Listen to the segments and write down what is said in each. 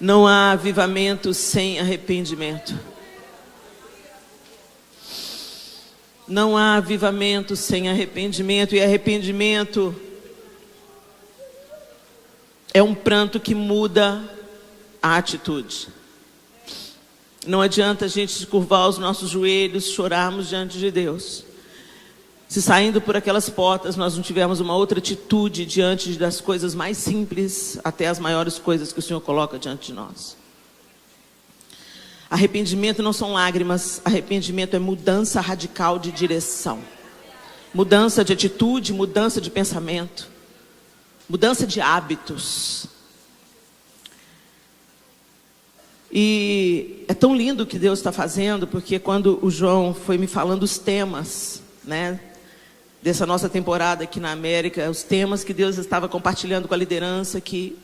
Não há avivamento sem arrependimento. Não há avivamento sem arrependimento. E arrependimento é um pranto que muda a atitude. Não adianta a gente curvar os nossos joelhos, chorarmos diante de Deus, se saindo por aquelas portas nós não tivermos uma outra atitude diante das coisas mais simples até as maiores coisas que o Senhor coloca diante de nós. Arrependimento não são lágrimas, arrependimento é mudança radical de direção. Mudança de atitude, mudança de pensamento, mudança de hábitos. E é tão lindo o que Deus está fazendo, porque quando o João foi me falando os temas, né, dessa nossa temporada aqui na América, os temas que Deus estava compartilhando com a liderança, que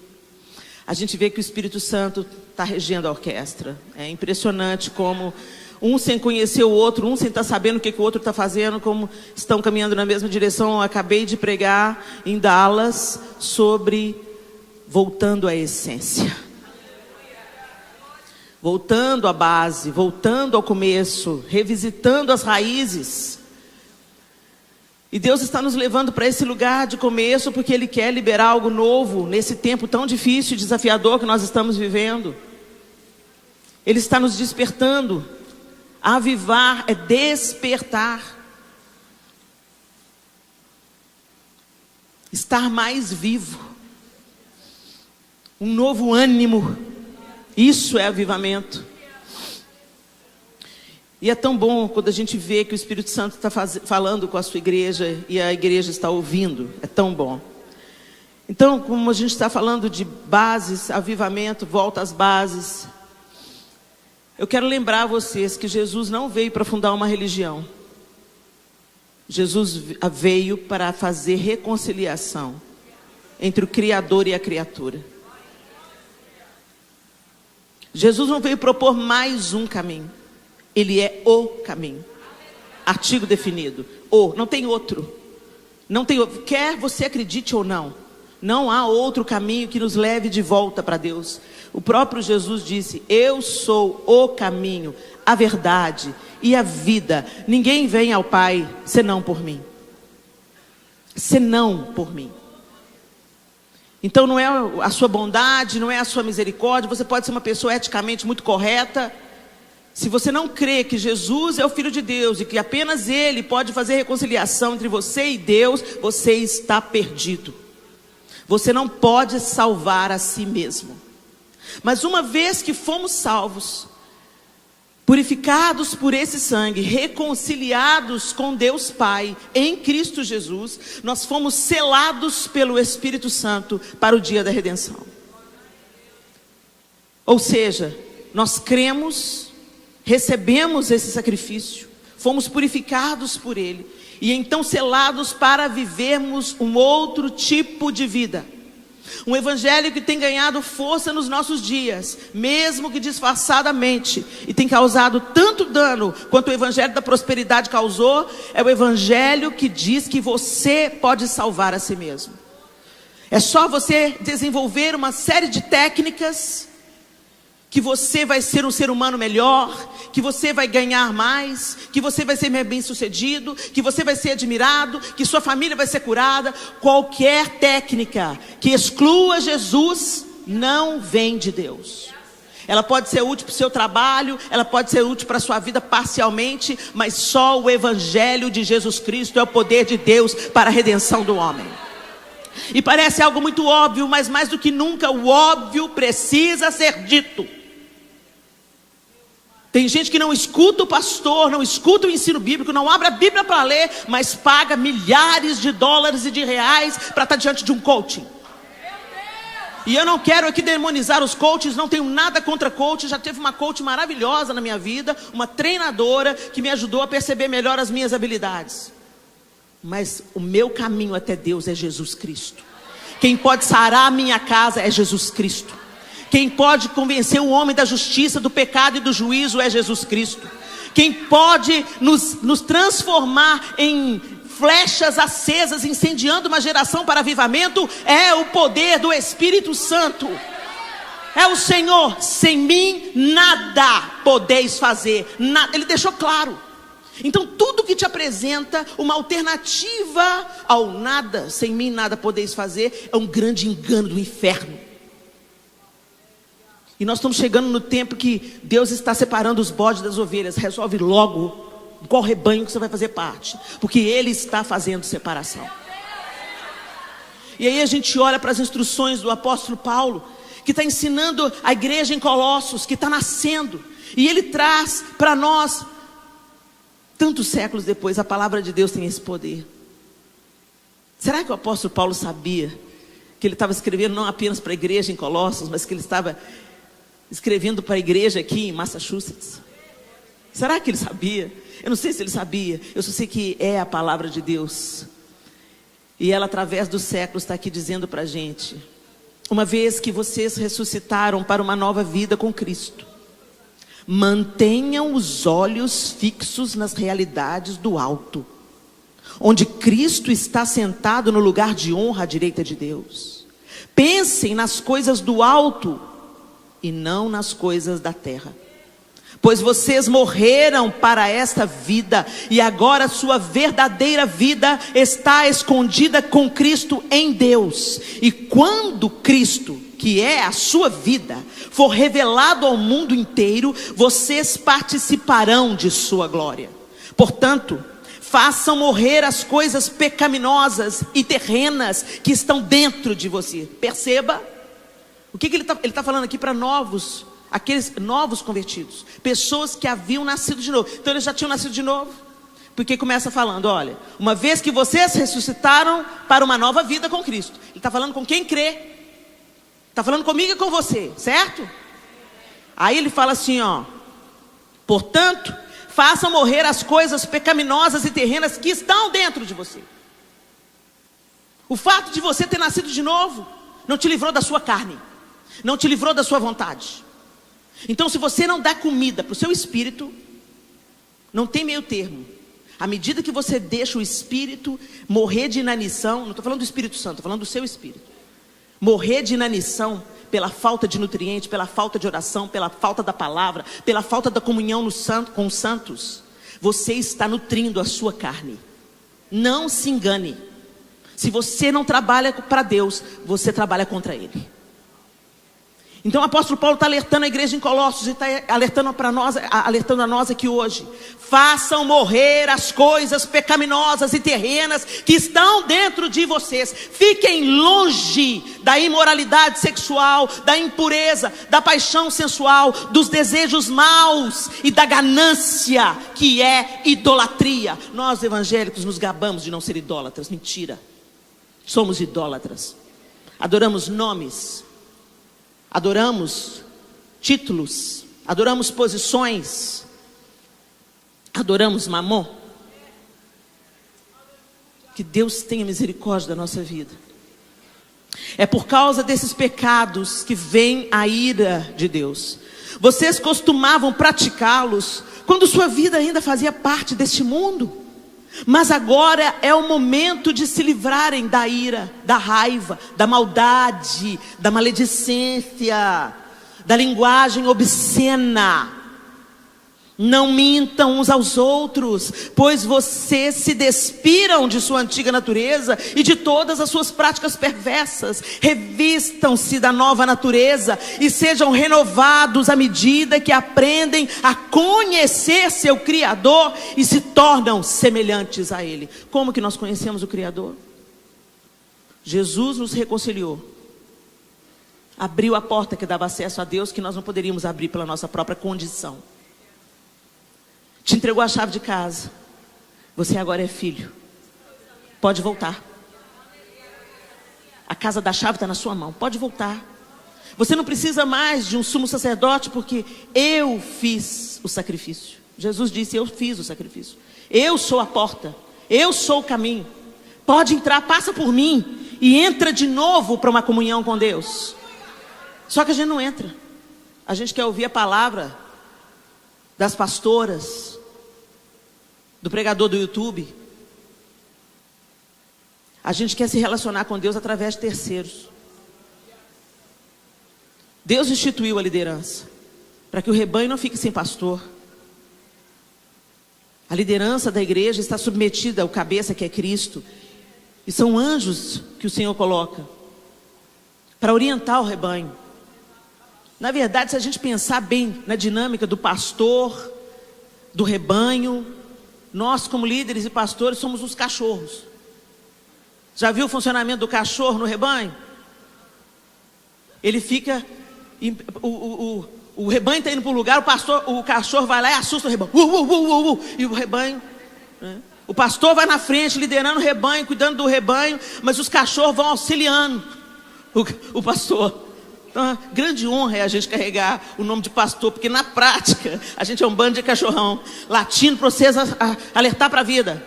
a gente vê que o Espírito Santo está regendo a orquestra. É impressionante como um sem conhecer o outro, um sem estar sabendo o que o outro está fazendo, como estão caminhando na mesma direção. Eu acabei de pregar em Dallas sobre voltando à essência. Voltando à base, voltando ao começo, revisitando as raízes. E Deus está nos levando para esse lugar de começo, porque Ele quer liberar algo novo nesse tempo tão difícil e desafiador que nós estamos vivendo. Ele está nos despertando. Avivar é despertar. Estar mais vivo. Um novo ânimo. Isso é avivamento. E é tão bom quando a gente vê que o Espírito Santo está falando com a sua igreja e a igreja está ouvindo. É tão bom. Então, como a gente está falando de bases, avivamento, volta às bases, eu quero lembrar a vocês que Jesus não veio para fundar uma religião. Jesus veio para fazer reconciliação entre o Criador e a criatura. Jesus não veio propor mais um caminho. Ele é o caminho. Artigo definido. Não tem outro. Não tem outro. Quer você acredite ou não, não há outro caminho que nos leve de volta para Deus. O próprio Jesus disse: eu sou o caminho, a verdade e a vida. Ninguém vem ao Pai senão por mim. Senão por mim. Então não é a sua bondade, não é a sua misericórdia. Você pode ser uma pessoa eticamente muito correta. Se você não crê que Jesus é o Filho de Deus e que apenas Ele pode fazer reconciliação entre você e Deus, você está perdido. Você não pode salvar a si mesmo. Mas uma vez que fomos salvos, purificados por esse sangue, reconciliados com Deus Pai em Cristo Jesus, nós fomos selados pelo Espírito Santo para o dia da redenção. Ou seja, nós cremos, recebemos esse sacrifício, fomos purificados por Ele, e então selados para vivermos um outro tipo de vida. Um evangelho que tem ganhado força nos nossos dias, mesmo que disfarçadamente, e tem causado tanto dano quanto o evangelho da prosperidade causou. É o evangelho que diz que você pode salvar a si mesmo. É só você desenvolver uma série de técnicas que você vai ser um ser humano melhor, que você vai ganhar mais, que você vai ser bem sucedido, que você vai ser admirado, que sua família vai ser curada. Qualquer técnica que exclua Jesus não vem de Deus. Ela pode ser útil para o seu trabalho, ela pode ser útil para a sua vida parcialmente, mas só o evangelho de Jesus Cristo é o poder de Deus para a redenção do homem. E parece algo muito óbvio, mas mais do que nunca o óbvio precisa ser dito. Tem gente que não escuta o pastor, não escuta o ensino bíblico, não abre a Bíblia para ler, mas paga milhares de dólares e de reais para estar diante de um coaching. E eu não quero aqui demonizar os coaches, não tenho nada contra coach. Já teve uma coach maravilhosa na minha vida, uma treinadora que me ajudou a perceber melhor as minhas habilidades. Mas o meu caminho até Deus é Jesus Cristo. Quem pode sarar a minha casa é Jesus Cristo. Quem pode convencer o homem da justiça, do pecado e do juízo é Jesus Cristo. Quem pode nos transformar em flechas acesas, incendiando uma geração para avivamento, é o poder do Espírito Santo. é o Senhor, sem mim nada podeis fazer. Nada. Ele deixou claro. Então tudo que te apresenta uma alternativa ao nada, sem mim nada podeis fazer, é um grande engano do inferno. E nós estamos chegando no tempo que Deus está separando os bodes das ovelhas. Resolve logo em qual rebanho que você vai fazer parte, porque Ele está fazendo separação. E aí a gente olha para as instruções do apóstolo Paulo, que está ensinando a igreja em Colossos, que está nascendo, e ele traz para nós, tantos séculos depois, a palavra de Deus tem esse poder. Será que o apóstolo Paulo sabia que ele estava escrevendo não apenas para a igreja em Colossos, mas que ele estava escrevendo para a igreja aqui em Massachusetts? Será que ele sabia? Eu não sei se ele sabia. Eu só sei que é a palavra de Deus, e ela através dos séculos está aqui dizendo para a gente: uma vez que vocês ressuscitaram para uma nova vida com Cristo, mantenham os olhos fixos nas realidades do alto, onde Cristo está sentado no lugar de honra à direita de Deus. Pensem nas coisas do alto e não nas coisas da terra, pois vocês morreram para esta vida, e agora sua verdadeira vida está escondida com Cristo em Deus. E quando Cristo, que é a sua vida, for revelado ao mundo inteiro, vocês participarão de sua glória. Portanto, façam morrer as coisas pecaminosas e terrenas que estão dentro de você. Perceba, o que ele está falando aqui para aqueles novos convertidos, pessoas que haviam nascido de novo. Então eles já tinham nascido de novo, porque começa falando: olha, uma vez que vocês ressuscitaram para uma nova vida com Cristo. Ele está falando com quem crê, está falando comigo e com você, certo? Aí ele fala assim, ó: portanto, façam morrer as coisas pecaminosas e terrenas que estão dentro de você. O fato de você ter nascido de novo não te livrou da sua carne, não te livrou da sua vontade. Então, se você não dá comida para o seu espírito, não tem meio termo. À medida que você deixa o espírito morrer de inanição, não estou falando do Espírito Santo, estou falando do seu espírito, morrer de inanição pela falta de nutriente, pela falta de oração, pela falta da palavra, pela falta da comunhão com os santos, você está nutrindo a sua carne. Não se engane. Se você não trabalha para Deus, você trabalha contra Ele. Então o apóstolo Paulo está alertando a igreja em Colossos, e está alertando a nós aqui hoje: façam morrer as coisas pecaminosas e terrenas que estão dentro de vocês. Fiquem longe da imoralidade sexual, da impureza, da paixão sensual, dos desejos maus e da ganância, que é idolatria. Nós evangélicos nos gabamos de não ser idólatras. Mentira, somos idólatras. Adoramos nomes, adoramos títulos, adoramos posições, adoramos mamon. Que Deus tenha misericórdia da nossa vida. É por causa desses pecados que vem a ira de Deus. Vocês costumavam praticá-los quando sua vida ainda fazia parte deste mundo. Mas agora é o momento de se livrarem da ira, da raiva, da maldade, da maledicência, da linguagem obscena. Não mintam uns aos outros, pois vocês se despiram de sua antiga natureza e de todas as suas práticas perversas. Revistam-se da nova natureza e sejam renovados à medida que aprendem a conhecer seu Criador e se tornam semelhantes a Ele. Como que nós conhecemos o Criador? Jesus nos reconciliou, abriu a porta que dava acesso a Deus, que nós não poderíamos abrir pela nossa própria condição. Te entregou a chave de casa. Você agora é filho. Pode voltar. A casa da chave está na sua mão. Pode voltar. Você não precisa mais de um sumo sacerdote, porque eu fiz o sacrifício. Jesus disse: eu fiz o sacrifício. Eu sou a porta. Eu sou o caminho. Pode entrar, passa por mim e entra de novo para uma comunhão com Deus. Só que a gente não entra. A gente quer ouvir a palavra das pastoras, do pregador do YouTube. A gente quer se relacionar com Deus através de terceiros. Deus instituiu a liderança para que o rebanho não fique sem pastor. A liderança da igreja está submetida ao cabeça, que é Cristo. E são anjos que o Senhor coloca para orientar o rebanho. Na verdade, se a gente pensar bem na dinâmica do pastor, do rebanho, nós como líderes e pastores somos os cachorros. Já viu o funcionamento do cachorro no rebanho? Ele fica... O rebanho está indo para um lugar, o cachorro vai lá e assusta o rebanho. E o rebanho... né? O pastor vai na frente, liderando o rebanho, cuidando do rebanho, mas os cachorros vão auxiliando o pastor. Então, a grande honra é a gente carregar o nome de pastor, porque na prática, a gente é um bando de cachorrão, latindo para vocês alertar para a vida,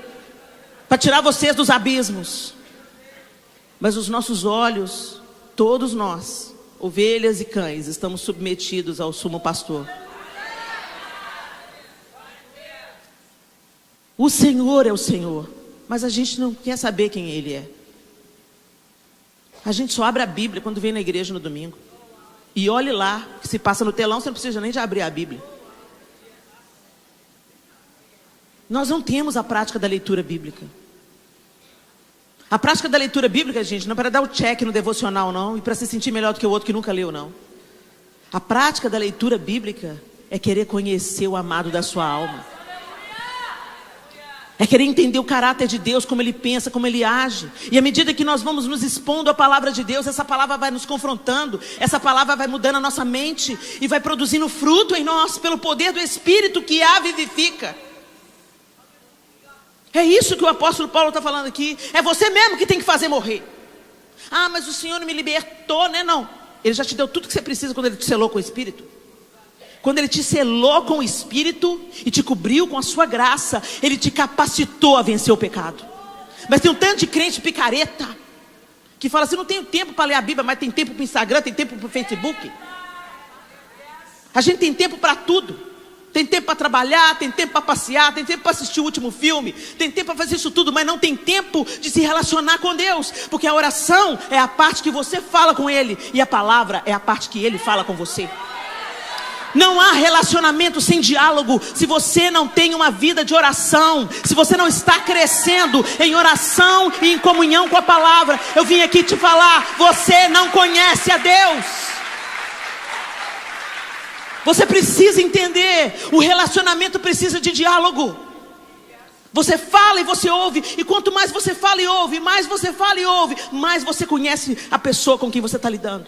para tirar vocês dos abismos. Mas os nossos olhos, todos nós, ovelhas e cães, estamos submetidos ao sumo pastor. O Senhor é o Senhor, mas a gente não quer saber quem Ele é. A gente só abre a Bíblia quando vem na igreja no domingo. E olhe lá, que se passa no telão, você não precisa nem de abrir a Bíblia. Nós não temos a prática da leitura bíblica. A prática da leitura bíblica, gente, não é para dar o check no devocional, não, e para se sentir melhor do que o outro que nunca leu, não. A prática da leitura bíblica é querer conhecer o amado da sua alma. É querer entender o caráter de Deus, como Ele pensa, como Ele age. E à medida que nós vamos nos expondo à palavra de Deus, essa palavra vai nos confrontando, essa palavra vai mudando a nossa mente e vai produzindo fruto em nós, pelo poder do Espírito que a vivifica. É isso que o apóstolo Paulo está falando aqui. É você mesmo que tem que fazer morrer. Ah, mas o Senhor não me libertou, né? Não. Ele já te deu tudo que você precisa quando Ele te selou com o Espírito. Quando Ele te selou com o Espírito e te cobriu com a sua graça, Ele te capacitou a vencer o pecado. Mas tem um tanto de crente picareta que fala assim: não tenho tempo para ler a Bíblia, mas tem tempo para o Instagram, tem tempo para o Facebook. A gente tem tempo para tudo. Tem tempo para trabalhar, tem tempo para passear, tem tempo para assistir o último filme, tem tempo para fazer isso tudo, mas não tem tempo de se relacionar com Deus. Porque a oração é a parte que você fala com Ele, e a palavra é a parte que Ele fala com você. Não há relacionamento sem diálogo se você não tem uma vida de oração, se você não está crescendo em oração e em comunhão com a palavra. Eu vim aqui te falar: você não conhece a Deus. Você precisa entender, o relacionamento precisa de diálogo. Você fala e você ouve, e quanto mais você fala e ouve, mais você fala e ouve, mais você conhece a pessoa com quem você está lidando.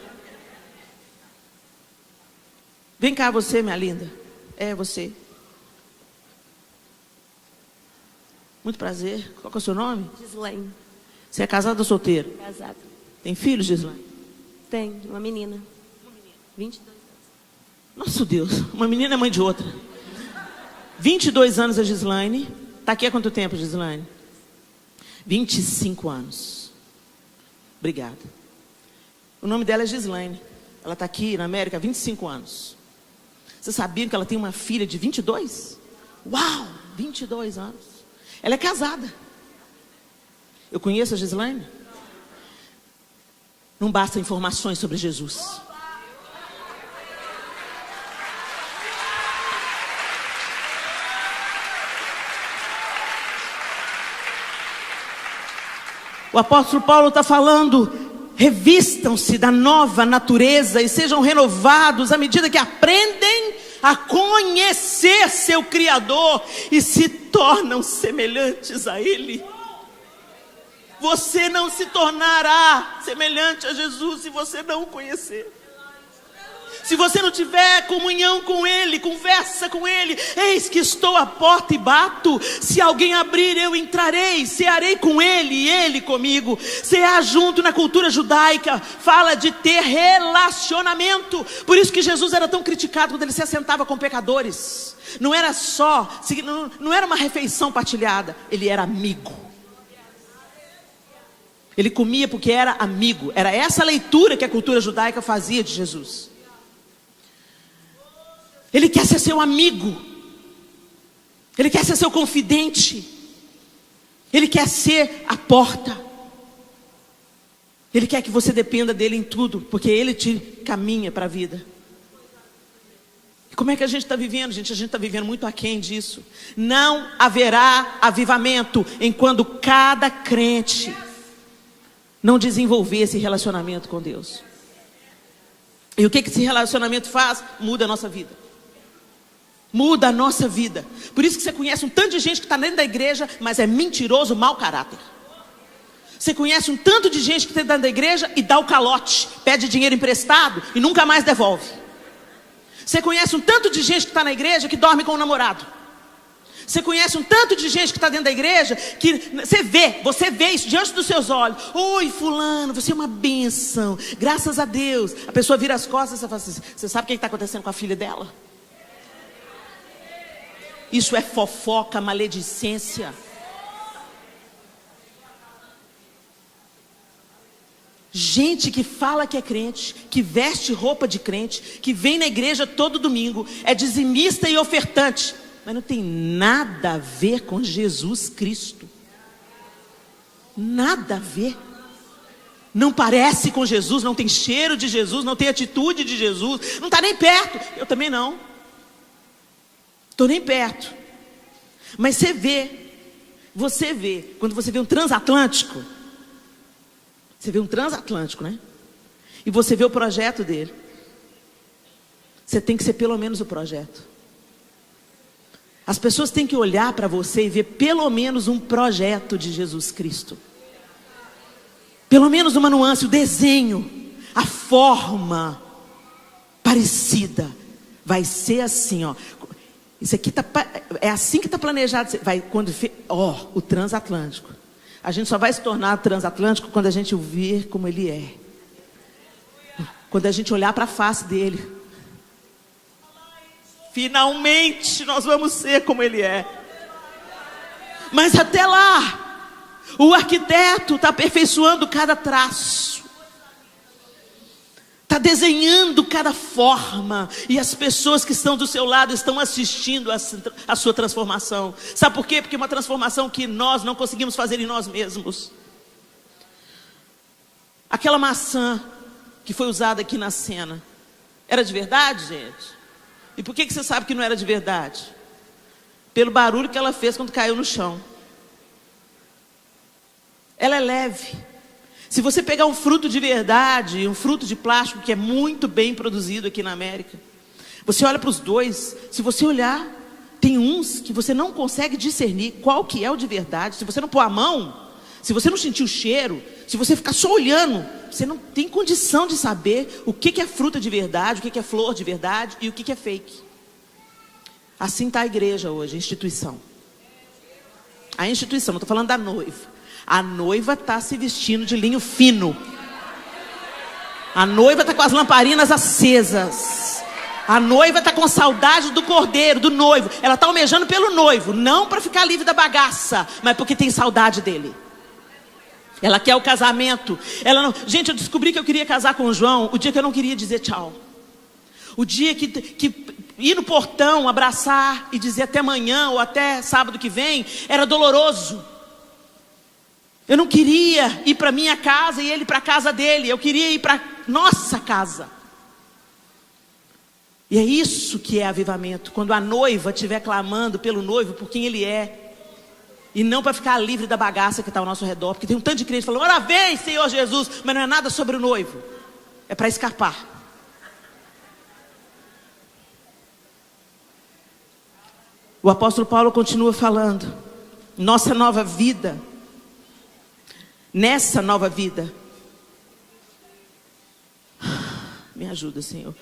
Vem cá você, minha linda. É você. Muito prazer. Qual que é o seu nome? Gislaine. Você é casada ou solteira? Casada. Tem filhos, Gislaine? Tem, uma menina. 22 anos. Nossa Deus, uma menina é mãe de outra. 22 anos a Gislaine. Está aqui há quanto tempo, Gislaine? 25 anos. Obrigada. O nome dela é Gislaine. Ela está aqui na América há 25 anos. Você sabia que ela tem uma filha de 22? Uau, 22 anos. Ela é casada. Eu conheço a Gislaine? Não basta informações sobre Jesus. O apóstolo Paulo está falando: revistam-se da nova natureza e sejam renovados à medida que aprendem a conhecer seu Criador e se tornam semelhantes a Ele. Você não se tornará semelhante a Jesus se você não o conhecer. Se você não tiver comunhão com Ele, conversa com Ele. Eis que estou à porta e bato. Se alguém abrir, eu entrarei, cearei com Ele e Ele comigo. Cear junto na cultura judaica fala de ter relacionamento. Por isso que Jesus era tão criticado quando Ele se assentava com pecadores. Não era só, não era uma refeição partilhada. Ele era amigo. Ele comia porque era amigo. Era essa leitura que a cultura judaica fazia de Jesus. Ele quer ser seu amigo. Ele quer ser seu confidente. Ele quer ser a porta. Ele quer que você dependa dele em tudo, porque ele te caminha para a vida. E como é que a gente está vivendo, gente? A gente está vivendo muito aquém disso. Não haverá avivamento enquanto cada crente não desenvolver esse relacionamento com Deus. E o que esse relacionamento faz? Muda a nossa vida. Muda a nossa vida. Por isso que você conhece um tanto de gente que está dentro da igreja, mas é mentiroso, mau caráter. Você conhece um tanto de gente que está dentro da igreja e dá o calote, pede dinheiro emprestado e nunca mais devolve. Você conhece um tanto de gente que está na igreja que dorme com o namorado. Você conhece um tanto de gente que está dentro da igreja que você vê isso diante dos seus olhos. Oi, fulano, você é uma bênção, graças a Deus. A pessoa vira as costas e você fala assim: você sabe o que está acontecendo com a filha dela? Isso é fofoca, maledicência. Gente que fala que é crente, que veste roupa de crente, que vem na igreja todo domingo, é dizimista e ofertante, mas não tem nada a ver com Jesus Cristo. Nada a ver. Não parece com Jesus, não tem cheiro de Jesus, não tem atitude de Jesus, não está nem perto. Eu também não. Estou nem perto. Mas você vê, quando você vê um transatlântico, você vê um transatlântico, né? E você vê o projeto dele. Você tem que ser pelo menos o projeto. As pessoas têm que olhar para você e ver pelo menos um projeto de Jesus Cristo. Pelo menos uma nuance, o desenho, a forma parecida. Vai ser assim, ó. Isso aqui é assim que está planejado. O transatlântico. A gente só vai se tornar transatlântico quando a gente o ver como ele é. Quando a gente olhar para a face dele. Finalmente nós vamos ser como ele é. Mas até lá, o arquiteto está aperfeiçoando cada traço. Está desenhando cada forma. E as pessoas que estão do seu lado estão assistindo a sua transformação. Sabe por quê? Porque é uma transformação que nós não conseguimos fazer em nós mesmos. Aquela maçã que foi usada aqui na cena, era de verdade, gente? E por que você sabe que não era de verdade? Pelo barulho que ela fez quando caiu no chão. Ela é leve. Se você pegar um fruto de verdade, um fruto de plástico que é muito bem produzido aqui na América, você olha para os dois, se você olhar, tem uns que você não consegue discernir qual que é o de verdade. Se você não pôr a mão, se você não sentir o cheiro, se você ficar só olhando, você não tem condição de saber o que é fruta de verdade, o que é flor de verdade e o que é fake. Assim está a igreja hoje, a instituição. A instituição, não estou falando da noiva. A noiva está se vestindo de linho fino. A noiva está com as lamparinas acesas. A noiva está com saudade do cordeiro, do noivo. Ela está almejando pelo noivo, não para ficar livre da bagaça, mas porque tem saudade dele. Ela quer o casamento. Ela não... Gente, eu descobri que eu queria casar com o João o dia que eu não queria dizer tchau. O dia que ir no portão, abraçar e dizer até amanhã ou até sábado que vem, era doloroso. Eu não queria ir para minha casa e ele para a casa dele. Eu queria ir para nossa casa. E é isso que é avivamento. Quando a noiva estiver clamando pelo noivo por quem ele é. E não para ficar livre da bagaça que está ao nosso redor. Porque tem um tanto de crente falando: ora vem, Senhor Jesus. Mas não é nada sobre o noivo. É para escapar. O apóstolo Paulo continua falando. Nossa nova vida. Nessa nova vida. Me ajuda, Senhor.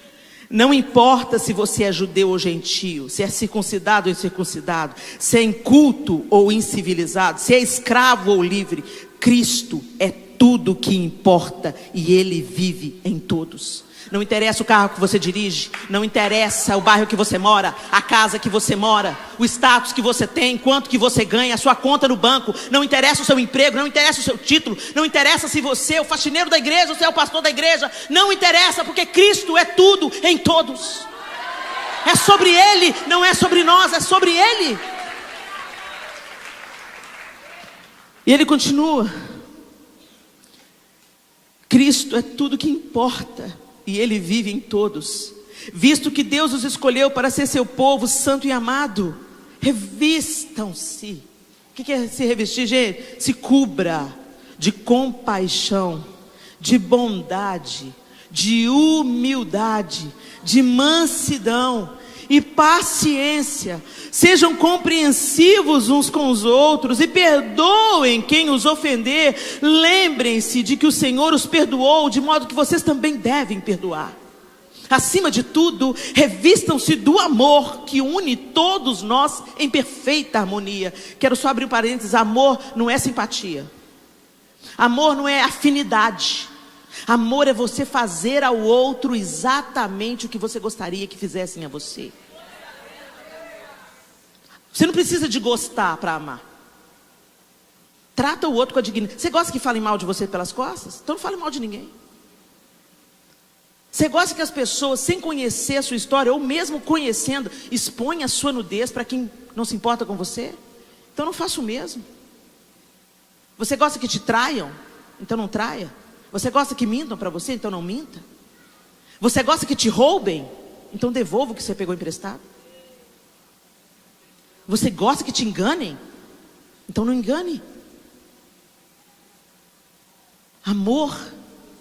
Não importa se você é judeu ou gentio, se é circuncidado ou incircuncidado, se é inculto ou incivilizado, se é escravo ou livre, Cristo é tudo o que importa e Ele vive em todos. Não interessa o carro que você dirige, não interessa o bairro que você mora, a casa que você mora, o status que você tem, quanto que você ganha, a sua conta no banco, não interessa o seu emprego, não interessa o seu título, não interessa se você é o faxineiro da igreja ou se é o pastor da igreja, não interessa, porque Cristo é tudo em todos. É sobre Ele, não é sobre nós, é sobre Ele. E ele continua. Cristo é tudo que importa e Ele vive em todos. Visto que Deus os escolheu para ser seu povo santo e amado, revistam-se. O que é se revestir, gente? Se cubra de compaixão, de bondade, de humildade, de mansidão e paciência. Sejam compreensivos uns com os outros e perdoem quem os ofender. Lembrem-se de que o Senhor os perdoou, de modo que vocês também devem perdoar. Acima de tudo, revistam-se do amor que une todos nós em perfeita harmonia. Quero só abrir um parênteses: amor não é simpatia, amor não é afinidade. Amor é você fazer ao outro exatamente o que você gostaria que fizessem a você. Você não precisa de gostar para amar. Trata o outro com a dignidade. Você gosta que falem mal de você pelas costas? Então não fale mal de ninguém. Você gosta que as pessoas, sem conhecer a sua história, ou mesmo conhecendo, exponham a sua nudez para quem não se importa com você? Então não faça o mesmo. Você gosta que te traiam? Então não traia. Você gosta que mintam para você? Então não minta. Você gosta que te roubem? Então devolva o que você pegou emprestado. Você gosta que te enganem? Então não engane. Amor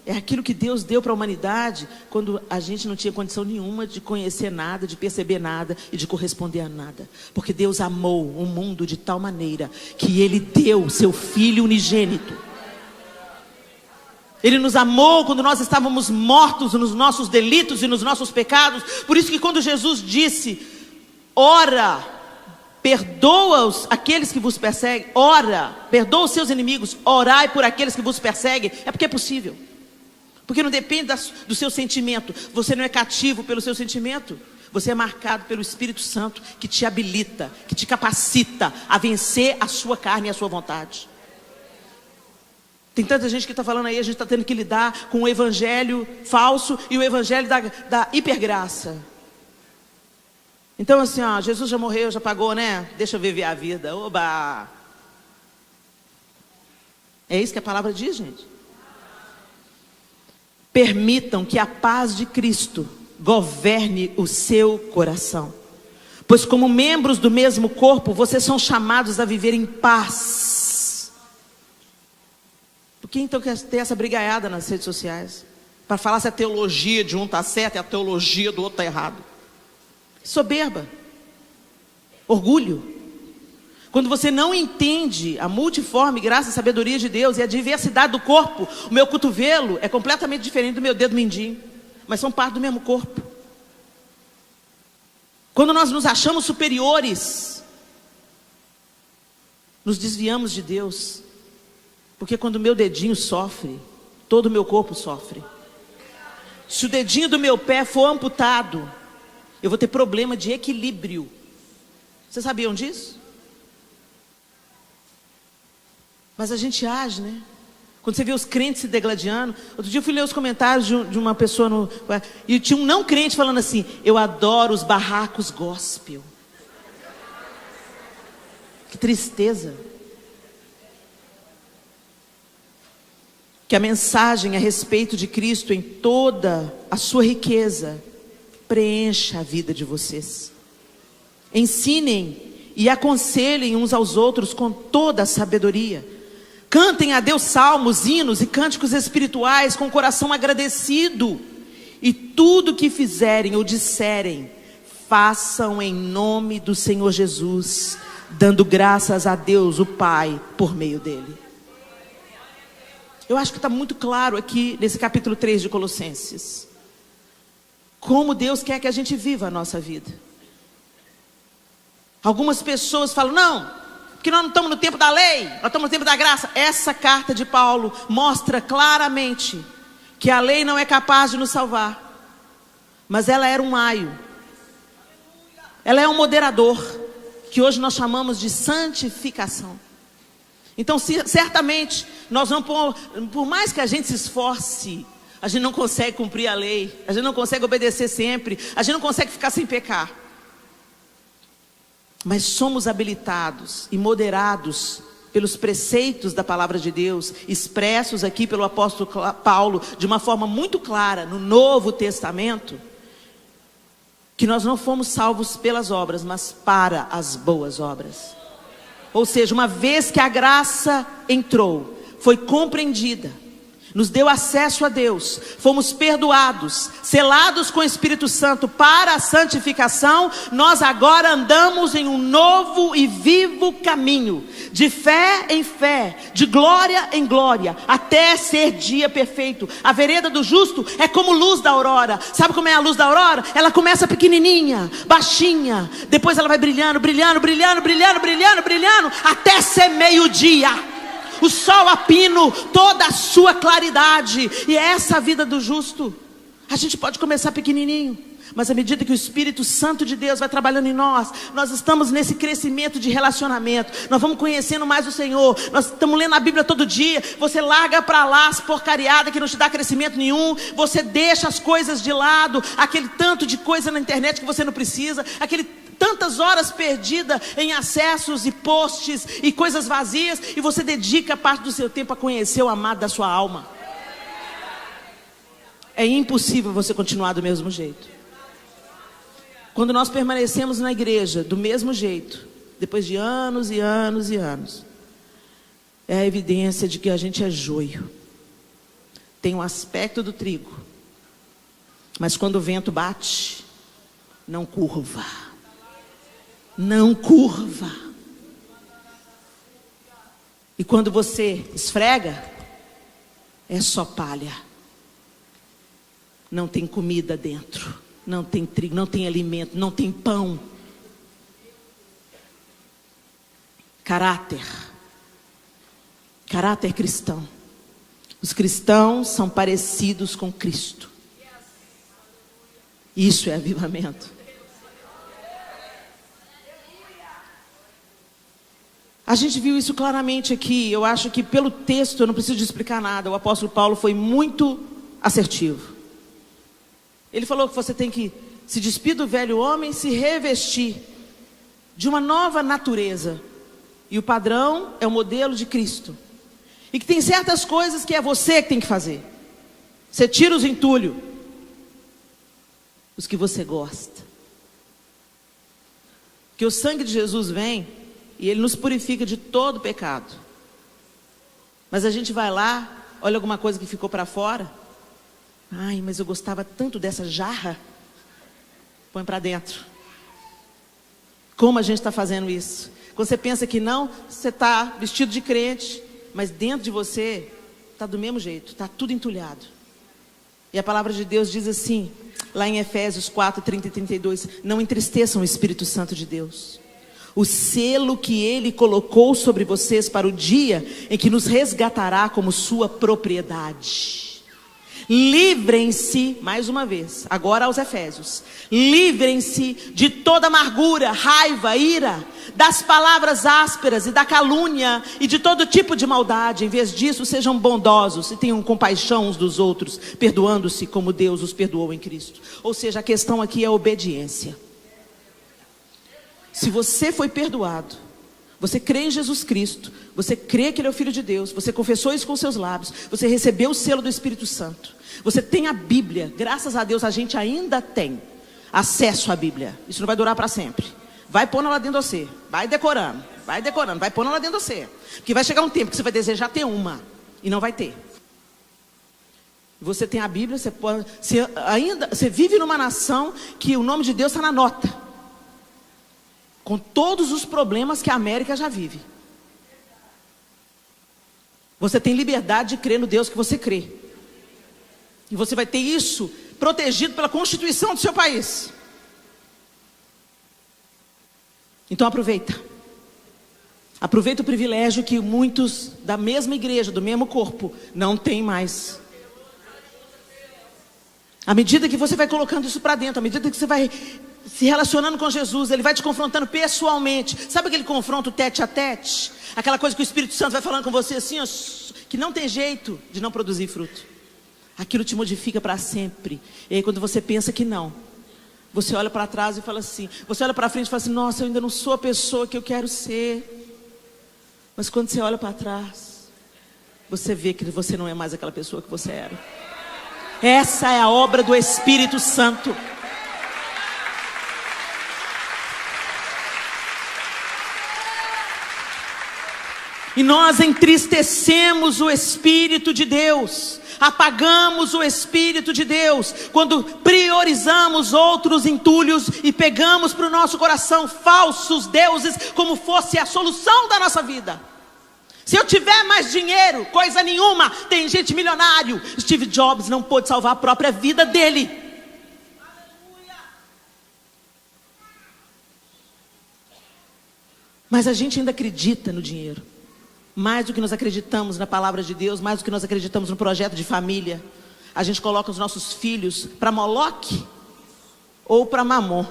é aquilo que Deus deu para a humanidade quando a gente não tinha condição nenhuma de conhecer nada, de perceber nada e de corresponder a nada. Porque Deus amou o mundo de tal maneira que Ele deu seu Filho unigênito. Ele nos amou quando nós estávamos mortos nos nossos delitos e nos nossos pecados. Por isso que quando Jesus disse: ora, perdoa aqueles que vos perseguem, ora, perdoa os seus inimigos, orai por aqueles que vos perseguem, é porque é possível. Porque não depende do seu sentimento. Você não é cativo pelo seu sentimento. Você é marcado pelo Espírito Santo, que te habilita, que te capacita a vencer a sua carne e a sua vontade. Tem tanta gente que está falando aí, a gente está tendo que lidar com o evangelho falso e o evangelho da hipergraça. Então assim, ó, Jesus já morreu, já pagou, né? Deixa eu viver a vida. Oba! É isso que a palavra diz, gente. Permitam que a paz de Cristo governe o seu coração. Pois como membros do mesmo corpo, vocês são chamados a viver em paz. Por que então quer ter essa brigaiada nas redes sociais? Para falar se a teologia de um está certa e a teologia do outro está errado. Soberba. Orgulho. Quando você não entende a multiforme graça e sabedoria de Deus e a diversidade do corpo. O meu cotovelo é completamente diferente do meu dedo mindinho, mas são parte do mesmo corpo. Quando nós nos achamos superiores, nos desviamos de Deus. Porque quando o meu dedinho sofre, todo o meu corpo sofre. Se o dedinho do meu pé for amputado, eu vou ter problema de equilíbrio. Vocês sabiam disso? Mas a gente age, né? Quando você vê os crentes se degladiando. Outro dia eu fui ler os comentários de uma pessoa e tinha um não crente falando assim: eu adoro os barracos gospel. Que tristeza. Que a mensagem a respeito de Cristo em toda a sua riqueza preencha a vida de vocês. Ensinem e aconselhem uns aos outros com toda a sabedoria. Cantem a Deus salmos, hinos e cânticos espirituais com o coração agradecido. E tudo que fizerem ou disserem, façam em nome do Senhor Jesus, dando graças a Deus o Pai por meio dele. Eu acho que está muito claro aqui nesse capítulo 3 de Colossenses. Como Deus quer que a gente viva a nossa vida. Algumas pessoas falam: não, porque nós não estamos no tempo da lei, nós estamos no tempo da graça. Essa carta de Paulo mostra claramente que a lei não é capaz de nos salvar. Mas ela era um aio. Ela é um moderador, que hoje nós chamamos de santificação. Então, certamente, nós não, por mais que a gente se esforce, a gente não consegue cumprir a lei, a gente não consegue obedecer sempre, a gente não consegue ficar sem pecar. Mas somos habilitados e moderados pelos preceitos da palavra de Deus, expressos aqui pelo apóstolo Paulo, de uma forma muito clara, no Novo Testamento, que nós não fomos salvos pelas obras, mas para as boas obras. Ou seja, uma vez que a graça entrou, foi compreendida, nos deu acesso a Deus, fomos perdoados, selados com o Espírito Santo para a santificação, nós agora andamos em um novo e vivo caminho, de fé em fé, de glória em glória, até ser dia perfeito. A vereda do justo é como luz da aurora. Sabe como é a luz da aurora? Ela começa pequenininha, baixinha, depois ela vai brilhando, brilhando, brilhando, brilhando, brilhando, brilhando, até ser meio-dia. O sol a pino toda a sua claridade. E é essa a vida do justo. A gente pode começar pequenininho, mas à medida que o Espírito Santo de Deus vai trabalhando em nós, nós estamos nesse crescimento de relacionamento. Nós vamos conhecendo mais o Senhor. Nós estamos lendo a Bíblia todo dia. Você larga para lá as porcariadas que não te dá crescimento nenhum. Você deixa as coisas de lado, aquele tanto de coisa na internet que você não precisa, tantas horas perdidas em acessos e posts e coisas vazias, e você dedica parte do seu tempo a conhecer o amado da sua alma. É impossível você continuar do mesmo jeito. Quando nós permanecemos na igreja do mesmo jeito, depois de anos e anos e anos, é a evidência de que a gente é joio. Tem um aspecto do trigo, mas quando o vento bate, não curva. Não curva. E quando você esfrega, é só palha. Não tem comida dentro, não tem trigo, não tem alimento, não tem pão. Caráter cristão. Os cristãos são parecidos com Cristo. Isso é avivamento. A gente viu isso claramente aqui. Eu acho que pelo texto, eu não preciso de explicar nada. O apóstolo Paulo foi muito assertivo. Ele falou que você tem que se despir do velho homem, se revestir de uma nova natureza. E o padrão é o modelo de Cristo. E que tem certas coisas que é você que tem que fazer. Você tira os entulhos, os que você gosta. Que o sangue de Jesus vem e ele nos purifica de todo pecado. Mas a gente vai lá, olha alguma coisa que ficou para fora. Ai, mas eu gostava tanto dessa jarra. Põe para dentro. Como a gente está fazendo isso? Quando você pensa que não, você está vestido de crente, mas dentro de você está do mesmo jeito, está tudo entulhado. E a palavra de Deus diz assim, lá em Efésios 4, 30 e 32, não entristeçam o Espírito Santo de Deus. O selo que Ele colocou sobre vocês para o dia em que nos resgatará como sua propriedade. Livrem-se, mais uma vez, agora aos Efésios. Livrem-se de toda amargura, raiva, ira, das palavras ásperas e da calúnia e de todo tipo de maldade. Em vez disso, sejam bondosos e tenham compaixão uns dos outros, perdoando-se como Deus os perdoou em Cristo. Ou seja, a questão aqui é a obediência. Se você foi perdoado, você crê em Jesus Cristo, você crê que Ele é o Filho de Deus, você confessou isso com seus lábios, você recebeu o selo do Espírito Santo, você tem a Bíblia, graças a Deus a gente ainda tem acesso à Bíblia. Isso não vai durar para sempre. Vai pondo lá dentro de você, vai decorando, vai pondo lá dentro de você. Porque vai chegar um tempo que você vai desejar ter uma e não vai ter. Você tem a Bíblia, você vive numa nação que o nome de Deus está na nota. Com todos os problemas que a América já vive. Você tem liberdade de crer no Deus que você crê. E você vai ter isso protegido pela Constituição do seu país. Então aproveita. Aproveita o privilégio que muitos da mesma igreja, do mesmo corpo, não têm mais. À medida que você vai colocando isso para dentro, à medida que você vai se relacionando com Jesus, Ele vai te confrontando pessoalmente. Sabe aquele confronto tete a tete? Aquela coisa que o Espírito Santo vai falando com você assim, ó, que não tem jeito de não produzir fruto. Aquilo te modifica para sempre. E aí quando você pensa que não, você olha para trás e fala assim, você olha para frente e fala assim, nossa, eu ainda não sou a pessoa que eu quero ser. Mas quando você olha para trás, você vê que você não é mais aquela pessoa que você era. Essa é a obra do Espírito Santo. E nós entristecemos o Espírito de Deus, apagamos o Espírito de Deus, quando priorizamos outros entulhos e pegamos para o nosso coração falsos deuses, como fosse a solução da nossa vida. Se eu tiver mais dinheiro, coisa nenhuma, tem gente milionário. Steve Jobs não pôde salvar a própria vida dele. Mas a gente ainda acredita no dinheiro. Mais do que nós acreditamos na palavra de Deus, mais do que nós acreditamos no projeto de família. A gente coloca os nossos filhos para Moloque ou para Mamon.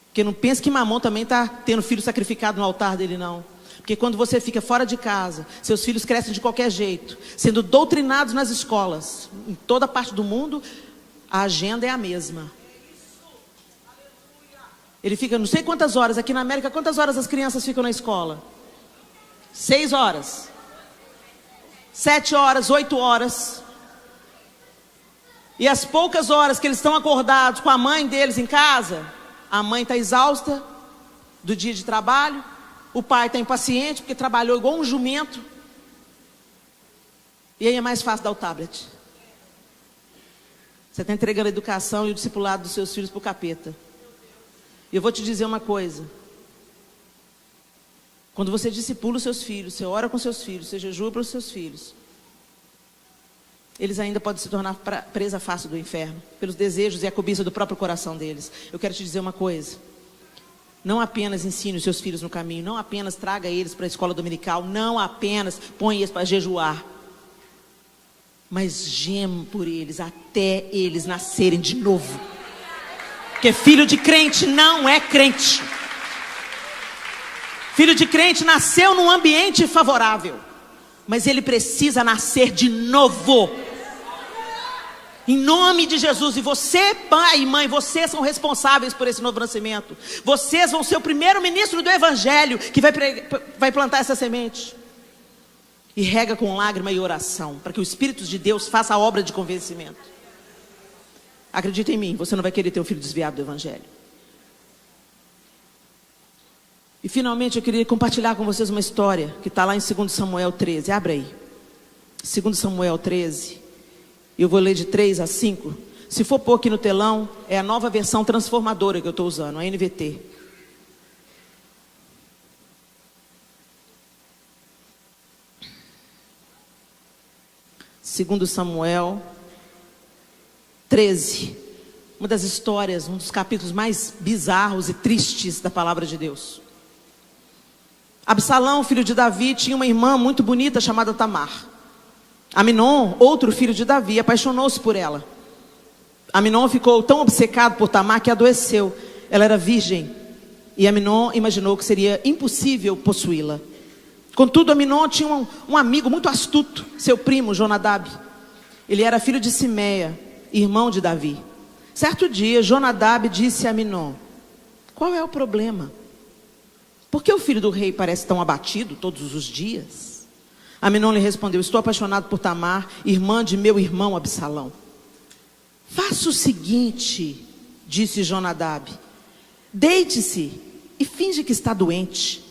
Porque não pense que Mamon também está tendo filho sacrificado no altar dele, não. Porque quando você fica fora de casa, seus filhos crescem de qualquer jeito, sendo doutrinados nas escolas, em toda parte do mundo, a agenda é a mesma. Ele fica não sei quantas horas, aqui na América, quantas horas as crianças ficam na escola? 6 horas, 7 horas, 8 horas. E as poucas horas que eles estão acordados com a mãe deles em casa, a mãe está exausta do dia de trabalho, o pai está impaciente porque trabalhou igual um jumento. E aí é mais fácil dar o tablet. Você está entregando a educação e o discipulado dos seus filhos para o capeta. E eu vou te dizer uma coisa. Quando você discipula os seus filhos, você ora com seus filhos, você jejua para os seus filhos, eles ainda podem se tornar presa fácil do inferno, pelos desejos e a cobiça do próprio coração deles. Eu quero te dizer uma coisa. Não apenas ensine os seus filhos no caminho, não apenas traga eles para a escola dominical, não apenas põe eles para jejuar, mas geme por eles até eles nascerem de novo. Porque filho de crente não é crente. Filho de crente nasceu num ambiente favorável, mas ele precisa nascer de novo. Em nome de Jesus. E você, pai e mãe, vocês são responsáveis por esse novo nascimento. Vocês vão ser o primeiro ministro do Evangelho que vai plantar essa semente. E rega com lágrima e oração, para que o Espírito de Deus faça a obra de convencimento. Acredita em mim, você não vai querer ter um filho desviado do Evangelho. E finalmente eu queria compartilhar com vocês uma história que está lá em 2 Samuel 13. Abre aí. 2 Samuel 13. Eu vou ler de 3 a 5. Se for pôr aqui no telão, é a nova versão transformadora que eu estou usando, a NVT. Segundo Samuel 13. Uma das histórias, um dos capítulos mais bizarros e tristes da palavra de Deus. Absalão, filho de Davi, tinha uma irmã muito bonita chamada Tamar. Aminon, outro filho de Davi, apaixonou-se por ela. Aminon ficou tão obcecado por Tamar que adoeceu. Ela era virgem e Aminon imaginou que seria impossível possuí-la. Contudo, Aminon tinha um amigo muito astuto, seu primo Jonadab. Ele era filho de Simeia, irmão de Davi. Certo dia, Jonadab disse a Aminon: qual é o problema? Por que o filho do rei parece tão abatido todos os dias? Aminon lhe respondeu: estou apaixonado por Tamar, irmã de meu irmão Absalão. Faça o seguinte, disse Jonadab: deite-se e finge que está doente.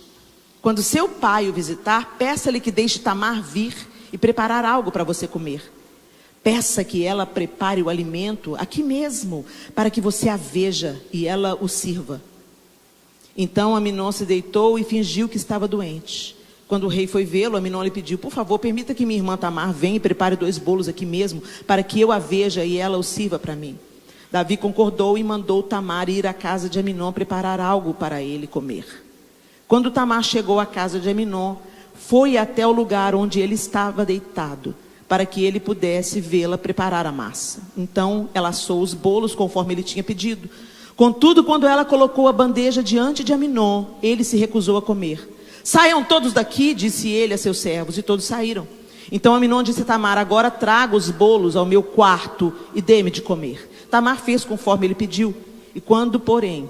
Quando seu pai o visitar, peça-lhe que deixe Tamar vir e preparar algo para você comer. Peça que ela prepare o alimento aqui mesmo, para que você a veja e ela o sirva. Então Aminon se deitou e fingiu que estava doente. Quando o rei foi vê-lo, Aminon lhe pediu: por favor, permita que minha irmã Tamar venha e prepare 2 bolos aqui mesmo, para que eu a veja e ela o sirva para mim. Davi concordou e mandou Tamar ir à casa de Aminon preparar algo para ele comer. Quando Tamar chegou à casa de Aminon, foi até o lugar onde ele estava deitado, para que ele pudesse vê-la preparar a massa. Então ela assou os bolos conforme ele tinha pedido. Contudo, quando ela colocou a bandeja diante de Aminon, ele se recusou a comer. Saiam todos daqui, disse ele a seus servos, e todos saíram. Então Aminon disse a Tamar: agora traga os bolos ao meu quarto e dê-me de comer. Tamar fez conforme ele pediu. E quando, porém,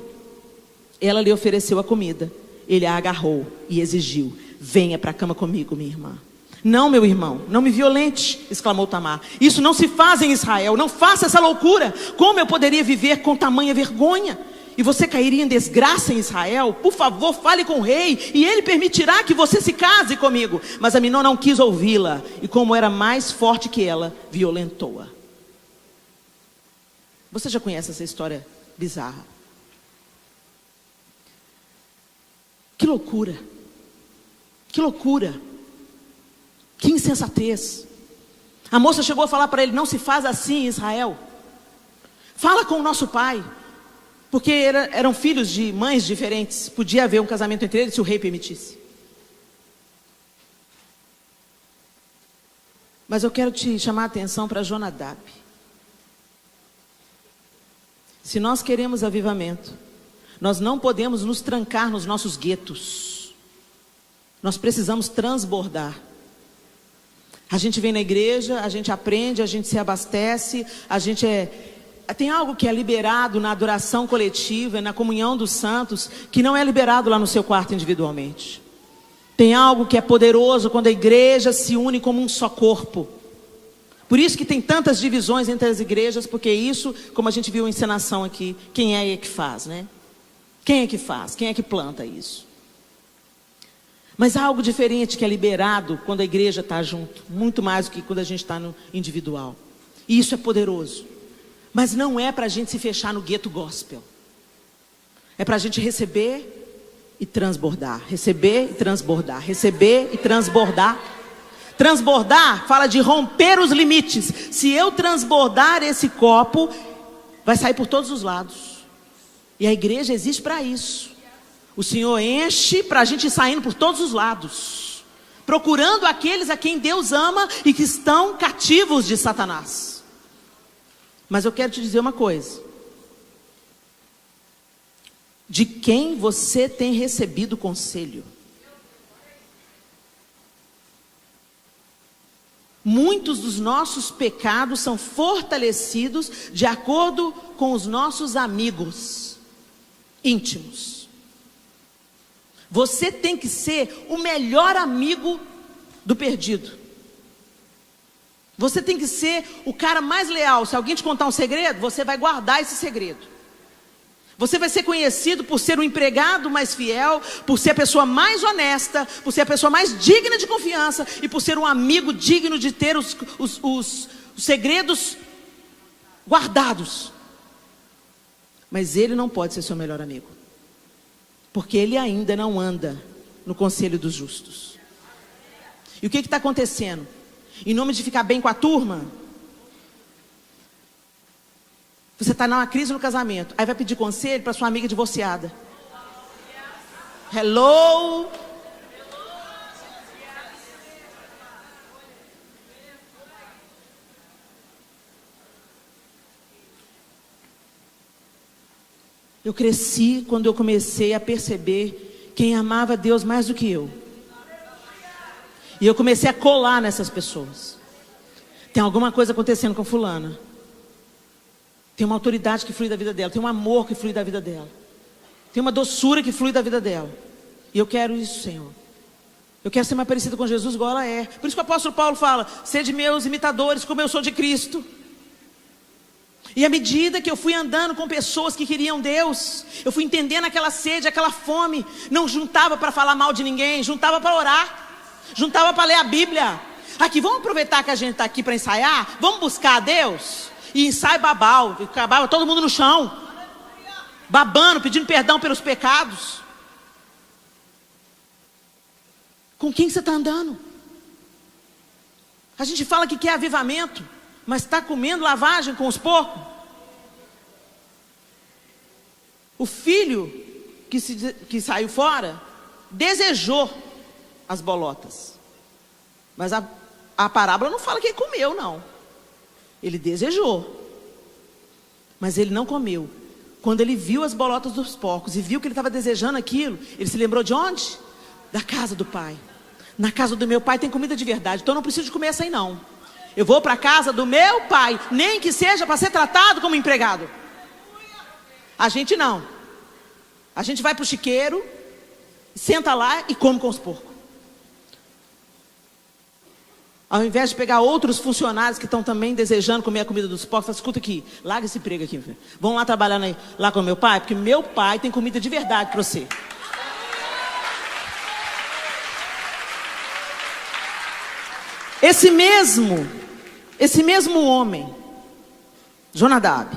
ela lhe ofereceu a comida, ele a agarrou e exigiu: venha para a cama comigo, minha irmã. Não, meu irmão, não me violente, exclamou Tamar. Isso não se faz em Israel, não faça essa loucura. Como eu poderia viver com tamanha vergonha? E você cairia em desgraça em Israel? Por favor, fale com o rei, e ele permitirá que você se case comigo. Mas Aminon não quis ouvi-la, e como era mais forte que ela, violentou-a. Você já conhece essa história bizarra? Que loucura! Que loucura! Que insensatez! A moça chegou a falar para ele: não se faz assim em Israel. Fala com o nosso pai. Porque eram filhos de mães diferentes. Podia haver um casamento entre eles se o rei permitisse. Mas eu quero te chamar a atenção para Jonadab. Se nós queremos avivamento, nós não podemos nos trancar nos nossos guetos. Nós precisamos transbordar. A gente vem na igreja, a gente aprende, a gente se abastece, tem algo que é liberado na adoração coletiva, na comunhão dos santos, que não é liberado lá no seu quarto individualmente. Tem algo que é poderoso quando a igreja se une como um só corpo. Por isso que tem tantas divisões entre as igrejas, porque isso, como a gente viu a encenação aqui, quem é que faz, né? Quem é que faz? Quem é que planta isso? Mas há algo diferente que é liberado quando a igreja está junto, muito mais do que quando a gente está no individual. E isso é poderoso. Mas não é para a gente se fechar no gueto gospel. É para a gente receber e transbordar. Receber e transbordar. Receber e transbordar. Transbordar fala de romper os limites. Se eu transbordar esse copo, vai sair por todos os lados. E a igreja existe para isso. O Senhor enche para a gente ir saindo por todos os lados. Procurando aqueles a quem Deus ama e que estão cativos de Satanás. Mas eu quero te dizer uma coisa. De quem você tem recebido conselho? Muitos dos nossos pecados são fortalecidos de acordo com os nossos amigos íntimos. Você tem que ser o melhor amigo do perdido. Você tem que ser o cara mais leal. Se alguém te contar um segredo, você vai guardar esse segredo. Você vai ser conhecido por ser o empregado mais fiel, por ser a pessoa mais honesta, por ser a pessoa mais digna de confiança e por ser um amigo digno de ter os segredos guardados. Mas ele não pode ser seu melhor amigo, porque ele ainda não anda no conselho dos justos. E o que está acontecendo? Em nome de ficar bem com a turma, você está numa crise no casamento, aí vai pedir conselho para sua amiga divorciada. Hello? Eu cresci quando eu comecei a perceber quem amava Deus mais do que eu. E eu comecei a colar nessas pessoas. Tem alguma coisa acontecendo com fulana. Tem uma autoridade que flui da vida dela. Tem um amor que flui da vida dela. Tem uma doçura que flui da vida dela. E eu quero isso, Senhor. Eu quero ser mais parecida com Jesus igual ela é. Por isso que o apóstolo Paulo fala: sede meus imitadores como eu sou de Cristo. E à medida que eu fui andando com pessoas que queriam Deus, eu fui entendendo aquela sede, aquela fome. Não juntava para falar mal de ninguém, juntava para orar. Juntava para ler a Bíblia. Aqui, vamos aproveitar que a gente está aqui para ensaiar. Vamos buscar a Deus. E ensaio babau. Acabava todo mundo no chão, babando, pedindo perdão pelos pecados. Com quem você está andando? A gente fala que quer avivamento, mas está comendo lavagem com os porcos. O filho que saiu fora desejou as bolotas, mas a parábola não fala que ele comeu, não. Ele desejou, mas ele não comeu. Quando ele viu as bolotas dos porcos e viu que ele estava desejando aquilo, ele se lembrou de onde? Da casa do pai. Na casa do meu pai tem comida de verdade, então eu não preciso de comer essa aí não. Eu vou para a casa do meu pai, nem que seja para ser tratado como empregado. A gente não. A gente vai para o chiqueiro, senta lá e come com os porcos. Ao invés de pegar outros funcionários que estão também desejando comer a comida dos porcos, fala, escuta aqui, larga esse emprego aqui. Filho. Vão lá trabalhar lá com o meu pai, porque meu pai tem comida de verdade para você. Esse mesmo homem, Jonadab,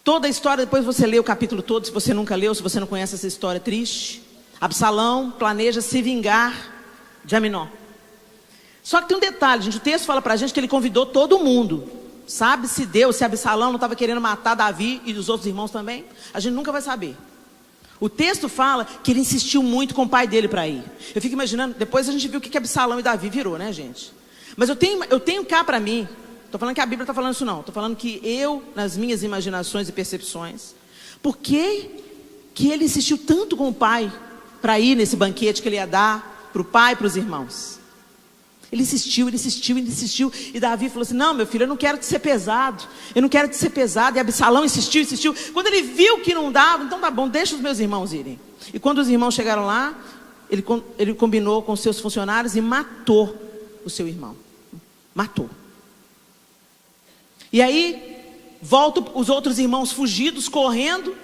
toda a história, depois você lê o capítulo todo, se você nunca leu, se você não conhece essa história triste. Absalão planeja se vingar de Aminon. Só que tem um detalhe, gente, o texto fala pra gente que ele convidou todo mundo. Sabe se Absalão não estava querendo matar Davi e os outros irmãos também? A gente nunca vai saber. O texto fala que ele insistiu muito com o pai dele para ir. Eu fico imaginando, depois a gente viu o que Absalão e Davi virou, né, gente? Mas eu tenho cá para mim, estou falando que a Bíblia está falando isso não, estou falando que eu, nas minhas imaginações e percepções, por que ele insistiu tanto com o pai para ir nesse banquete que ele ia dar para o pai e para os irmãos? Ele insistiu, e Davi falou assim, não, meu filho, eu não quero te ser pesado, e Absalão insistiu, quando ele viu que não dava, então tá bom, deixa os meus irmãos irem. E quando os irmãos chegaram lá, ele combinou com os seus funcionários e matou o seu irmão, matou. E aí, voltam os outros irmãos fugidos, correndo,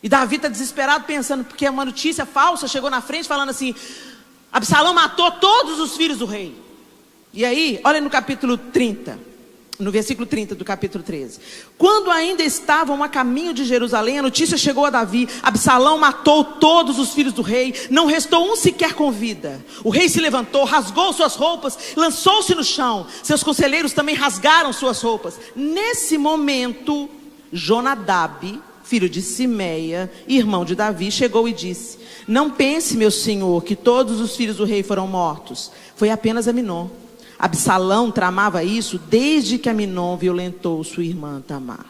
e Davi está desesperado pensando, porque uma notícia falsa chegou na frente falando assim, Absalão matou todos os filhos do rei. E aí, olha no capítulo 30, no versículo 30 do capítulo 13. Quando ainda estavam a caminho de Jerusalém, a notícia chegou a Davi, Absalão matou todos os filhos do rei, não restou um sequer com vida. O rei se levantou, rasgou suas roupas, lançou-se no chão. Seus conselheiros também rasgaram suas roupas. Nesse momento, Jonadab, filho de Simeia, irmão de Davi, chegou e disse, não pense, meu senhor, que todos os filhos do rei foram mortos. Foi apenas Aminon. Absalão tramava isso desde que Aminon violentou sua irmã Tamar.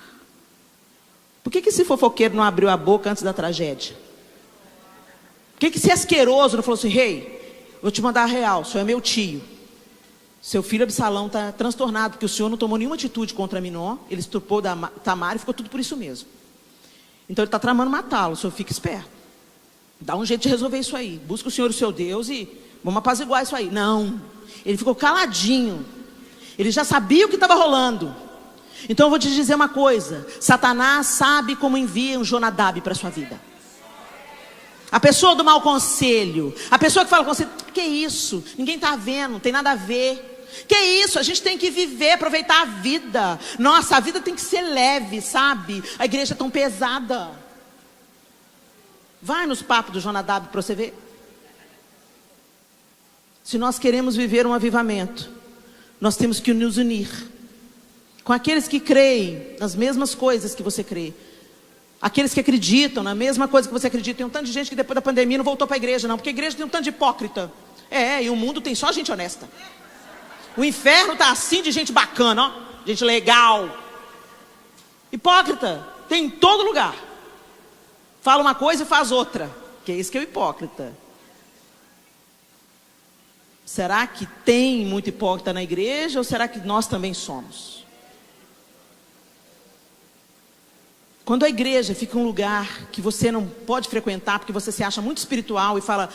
Por que esse fofoqueiro não abriu a boca antes da tragédia? Por que esse asqueroso não falou assim, rei, vou te mandar a real, o senhor é meu tio. Seu filho Absalão está transtornado, porque o senhor não tomou nenhuma atitude contra Aminon, ele estuprou Tamar e ficou tudo por isso mesmo. Então ele está tramando matá-lo, o senhor fica esperto. Dá um jeito de resolver isso aí. Busca o Senhor, o seu Deus, e vamos apaziguar isso aí. Não. Ele ficou caladinho. Ele já sabia o que estava rolando. Então eu vou te dizer uma coisa. Satanás sabe como envia um Jonadab para a sua vida. A pessoa do mau conselho. A pessoa que fala com você, que isso? Ninguém está vendo, não tem nada a ver. Que isso? A gente tem que viver, aproveitar a vida. Nossa, a vida tem que ser leve, sabe? A igreja é tão pesada. Vai nos papos do Jonadab para você ver. Se nós queremos viver um avivamento, nós temos que nos unir com aqueles que creem nas mesmas coisas que você crê. Aqueles que acreditam na mesma coisa que você acredita. Tem um tanto de gente que depois da pandemia não voltou para a igreja não, porque a igreja tem um tanto de hipócrita. E o mundo tem só gente honesta. O inferno está assim de gente bacana, ó, gente legal. Hipócrita tem em todo lugar. Fala uma coisa e faz outra. Que é isso que é o hipócrita. Será que tem muito hipócrita na igreja? Ou será que nós também somos? Quando a igreja fica um lugar que você não pode frequentar, porque você se acha muito espiritual e fala,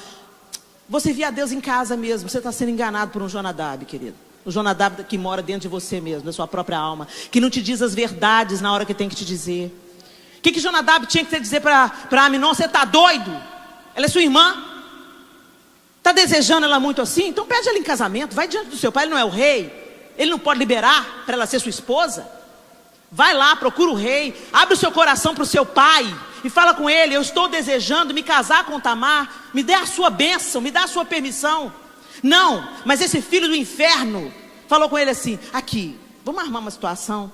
vou servir a Deus em casa mesmo. Você está sendo enganado por um Jonadab, querido. O Jonadab que mora dentro de você mesmo, da sua própria alma. Que não te diz as verdades na hora que tem que te dizer. O que Jonadab tinha que dizer para Aminon? Você está doido? Ela é sua irmã? Está desejando ela muito assim? Então pede ela em casamento. Vai diante do seu pai, ele não é o rei. Ele não pode liberar para ela ser sua esposa? Vai lá, procura o rei. Abre o seu coração para o seu pai. E fala com ele, eu estou desejando me casar com Tamar. Me dê a sua bênção, me dê a sua permissão. Não, mas esse filho do inferno falou com ele assim, aqui, vamos armar uma situação.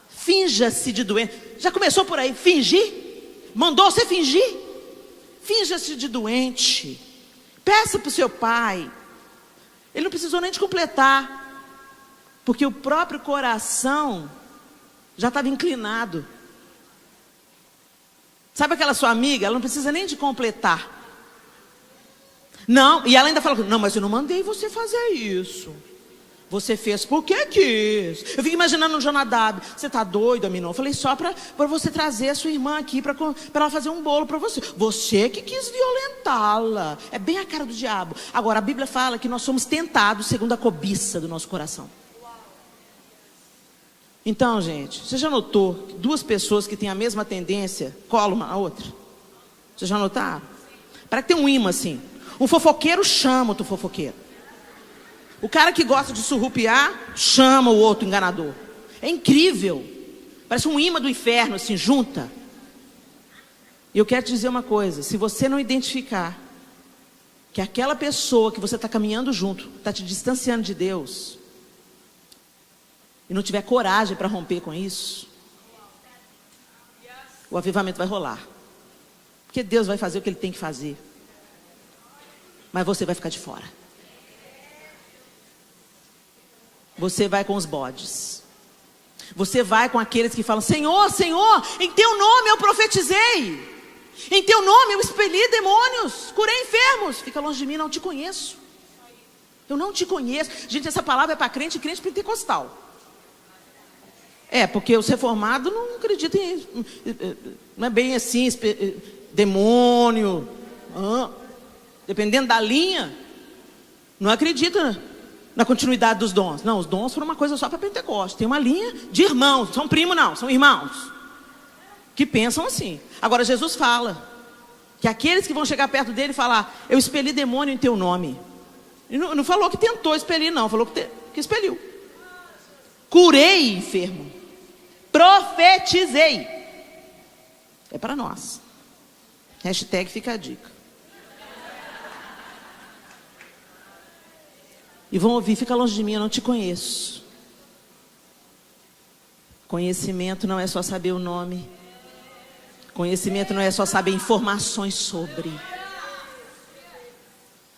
Finja-se de doente. Já começou por aí, fingir? Mandou você fingir? Finja-se de doente. Peça para o seu pai. Ele não precisou nem de completar. Porque o próprio coração já estava inclinado. Sabe aquela sua amiga? Ela não precisa nem de completar. Não, e ela ainda fala, não, mas eu não mandei você fazer isso. Você fez porque quis. Eu fico imaginando o Jonadab. Você tá doido, Aminon? Eu falei só para você trazer a sua irmã aqui para ela fazer um bolo para você. Você que quis violentá-la. É bem a cara do diabo. Agora, a Bíblia fala que nós somos tentados segundo a cobiça do nosso coração. Então, gente, você já notou que duas pessoas que têm a mesma tendência colam uma a outra? Vocês já notaram? Parece que tem um imã assim. Um fofoqueiro chama outro fofoqueiro. O cara que gosta de surrupiar chama o outro enganador. É incrível. Parece um imã do inferno, assim, junta. E eu quero te dizer uma coisa. Se você não identificar que aquela pessoa que você está caminhando junto está te distanciando de Deus, e não tiver coragem para romper com isso, o avivamento vai rolar. Porque Deus vai fazer o que Ele tem que fazer. Mas você vai ficar de fora. Você vai com os bodes. Você vai com aqueles que falam: Senhor, Senhor, em teu nome eu profetizei. Em teu nome eu expeli demônios, curei enfermos. Fica longe de mim, não te conheço. Eu não te conheço. Gente, essa palavra é para crente e crente pentecostal. Porque os reformados não acreditam em... Não é bem assim, demônio. Dependendo da linha, não acredita na continuidade dos dons. Não, os dons foram uma coisa só para Pentecostes. Tem uma linha de irmãos, não são primos não, são irmãos que pensam assim. Agora Jesus fala que aqueles que vão chegar perto dele e falar: eu expeli demônio em teu nome. E não falou que tentou expelir não, falou que expeliu. Curei enfermo, profetizei. É para nós. Hashtag fica a dica. E vão ouvir: fica longe de mim, eu não te conheço. Conhecimento não é só saber o nome. Conhecimento não é só saber informações sobre.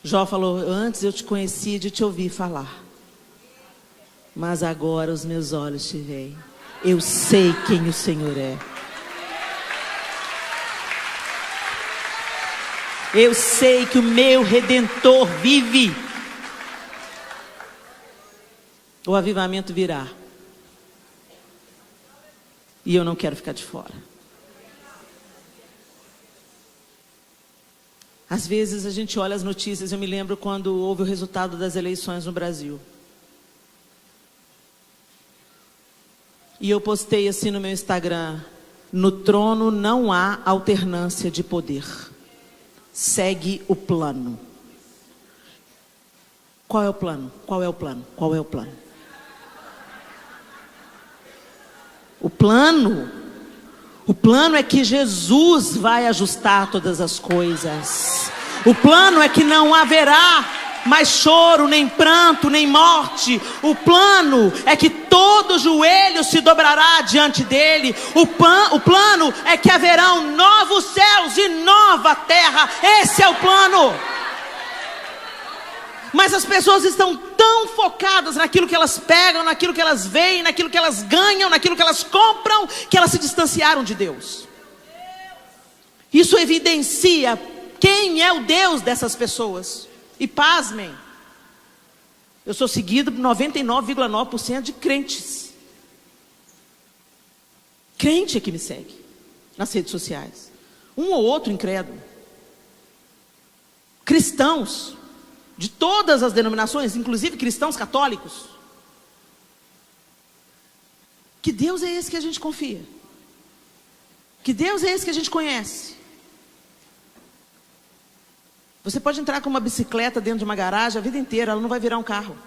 Jó falou: antes eu te conhecia de te ouvir falar, mas agora os meus olhos te veem. Eu sei quem o Senhor é. Eu sei que o meu Redentor vive. O avivamento virá. E eu não quero ficar de fora. Às vezes a gente olha as notícias. Eu me lembro quando houve o resultado das eleições no Brasil. E eu postei assim no meu Instagram: no trono não há alternância de poder. Segue o plano. Qual é o plano? Qual é o plano? Qual é o plano? O plano é que Jesus vai ajustar todas as coisas. O plano é que não haverá mais choro, nem pranto, nem morte. O plano é que todo joelho se dobrará diante dele. O plano é que haverão novos céus e nova terra. Esse é o plano. Mas as pessoas estão tão focadas naquilo que elas pegam, naquilo que elas veem, naquilo que elas ganham, naquilo que elas compram, que elas se distanciaram de Deus. Isso evidencia quem é o Deus dessas pessoas. E pasmem, eu sou seguido por 99,9% de crentes. Crente é que me segue nas redes sociais. Um ou outro incrédulo. Cristãos de todas as denominações, inclusive cristãos católicos. Que Deus é esse que a gente confia? Que Deus é esse que a gente conhece? Você pode entrar com uma bicicleta dentro de uma garagem a vida inteira, ela não vai virar um carro.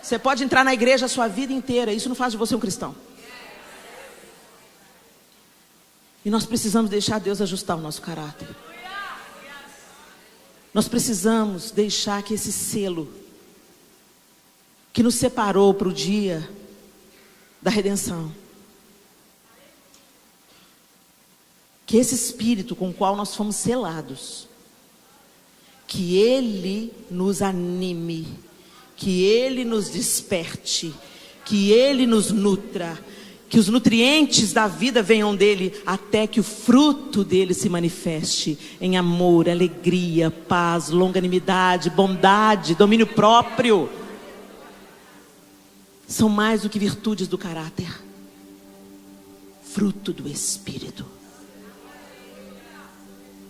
Você pode entrar na igreja a sua vida inteira, isso não faz de você um cristão. E nós precisamos deixar Deus ajustar o nosso caráter. Nós precisamos deixar que esse selo que nos separou para o dia da redenção, que esse Espírito com o qual nós fomos selados, que Ele nos anime, que Ele nos desperte, que Ele nos nutra, que os nutrientes da vida venham dele, até que o fruto dele se manifeste em amor, alegria, paz, longanimidade, bondade, domínio próprio. são mais do que virtudes do caráter. Fruto do Espírito.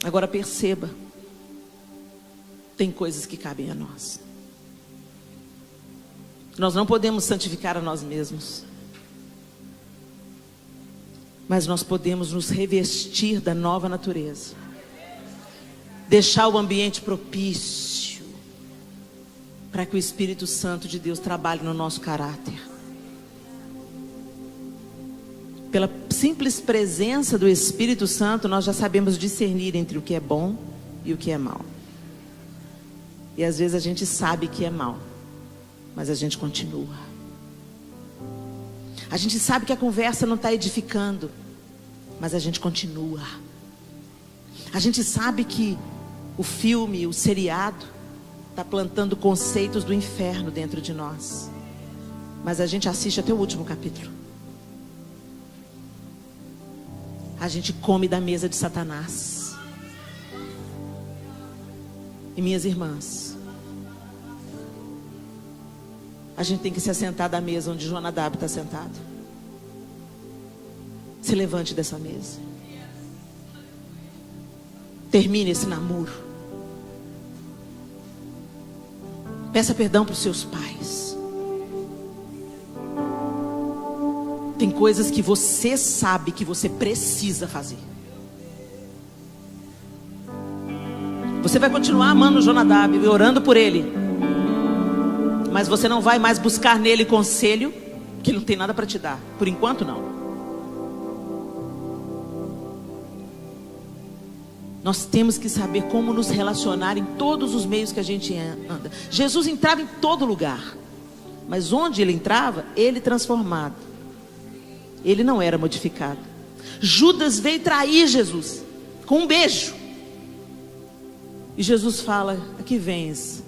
Agora perceba, tem coisas que cabem a nós. Nós não podemos santificar a nós mesmos, mas nós podemos nos revestir da nova natureza, deixar o ambiente propício para que o Espírito Santo de Deus trabalhe no nosso caráter. Pela simples presença do Espírito Santo, nós já sabemos discernir entre o que é bom e o que é mal. E às vezes a gente sabe que é mal, mas a gente continua. A gente sabe que a conversa não está edificando, mas a gente continua. A gente sabe que o filme, o seriado, está plantando conceitos do inferno dentro de nós, mas a gente assiste até o último capítulo. A gente come da mesa de Satanás. E minhas irmãs, a gente tem que se assentar da mesa onde Jonadab está sentado. Se levante dessa mesa. Termine esse namoro. Peça perdão para os seus pais. Tem coisas que você sabe que você precisa fazer. Você vai continuar amando o Jonadab e orando por ele, mas você não vai mais buscar nele conselho, que não tem nada para te dar. Por enquanto não. Nós temos que saber como nos relacionar em todos os meios que a gente anda. Jesus entrava em todo lugar, mas onde ele entrava, ele transformado. Ele não era modificado. Judas veio trair Jesus com um beijo. E Jesus fala: aqui vens,